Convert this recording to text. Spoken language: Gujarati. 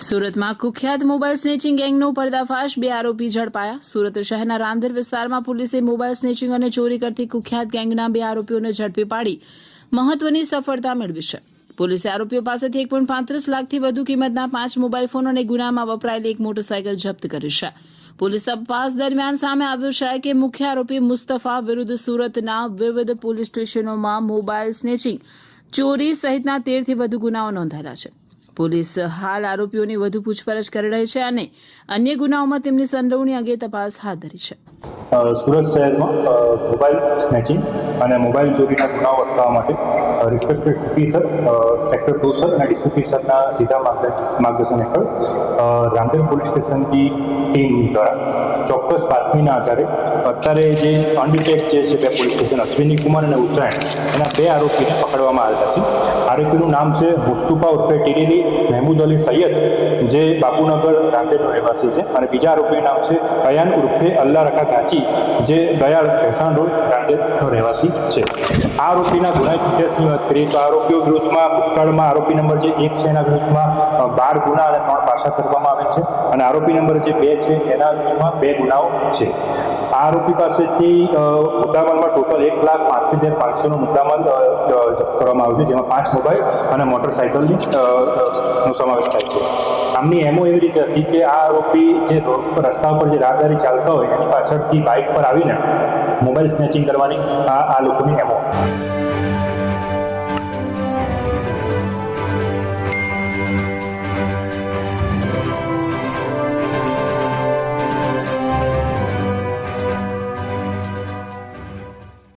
સુરતમાં કુખ્યાત મોબાઈલ સ્નેચિંગ ગેંગનો પર્દાફાશ, 2 આરોપી ઝડપાયા. સુરત શહેરના રાંદેર વિસ્તારમાં પોલીસે મોબાઈલ સ્નેચિંગ અને ચોરી કરતી કુખ્યાત ગેંગના 2 આરોપીઓને ઝડપી પાડી મહત્વની સફળતા મેળવી છે. પોલીસે આરોપીઓ પાસેથી 1.35 લાખથી વધુ કિંમતના 5 મોબાઈલ ફોન અને ગુનામાં વપરાયેલી એક મોટરસાયકલ જપ્ત કરી છે. પોલીસ તપાસ દરમિયાન સામે આવ્યું છે કે મુખ્ય આરોપી મુસ્તફા વિરુદ્ધ સુરતના વિવિધ પોલીસ સ્ટેશનોમાં મોબાઈલ સ્નેચિંગ, ચોરી સહિતના 13થી વધુ ગુનાઓ નોંધાયેલા છે. પોલીસ હાલ આરોપીઓની વધુ પૂછપરછ કરી રહી છે અને અન્ય ગુનાઓમાં તેમની સંડોવણી અંગે તપાસ હાથ ધરી છે. સુરત શહેરમાં મોબાઈલ સ્નેચિંગ અને મોબાઈલ ચોરીના ગુનાઓ અટકાવવા માટે respected CP sir, sector 2 sir અને ડીસીપી સરના સીધા માર્ગદર્શન હેઠળ રાંદેર પોલીસ સ્ટેશનની ટીમ દ્વારા ચોક્કસ બાતમીના આધારે અત્યારે જે અનડિટેક્ટ જે છે 2 પોલીસ સ્ટેશન અશ્વિની કુમાર અને ઉત્તરાયણ એના 2 આરોપીને પકડવામાં આવેલા છે. આરોપીનું નામ છે મુસ્તુફા ઉર્ફે ટીડીલી મહેમૂદ અલી સૈયદ, જે બાપુનગર રાંદેરનો રહેવાસી છે, અને બીજા આરોપીનું નામ છે અયાન ઉર્ફે અલ્લાહ રખા ગાંચી, જે દયાળ ભેસાણ રોડ રાંદેરનો રહેવાસી છે. આ આરોપીના ગુનાહિત ઇતિહાસની વાત કરીએ તો આરોપીઓ વિરુદ્ધમાં ભૂતકાળમાં આરોપી નંબર જે 1 છે એના વિરુદ્ધમાં 12 ગુના અને 3 પાસા કરવામાં આવેલ છે, અને આરોપી નંબર જે 2 છે એના વિરુદ્ધમાં 2 ગુનાઓ છે. આ આરોપી પાસેથી મુદ્દામાલમાં ટોટલ 1,35,500નો મુદ્દામાલ જપ્ત કરવામાં આવ્યો છે, જેમાં 5 મોબાઈલ અને મોટરસાયકલની નો સમાવેશ થાય છે. આમની એમો એવી રીતે હતી કે આ આરોપી જે રોડ પર રસ્તા પર જે રાહદારી ચાલતા હોય એની પાછળથી બાઇક પર આવીને મોબાઈલ સ્નેચિંગ કરવાની આ લોકોની એમો.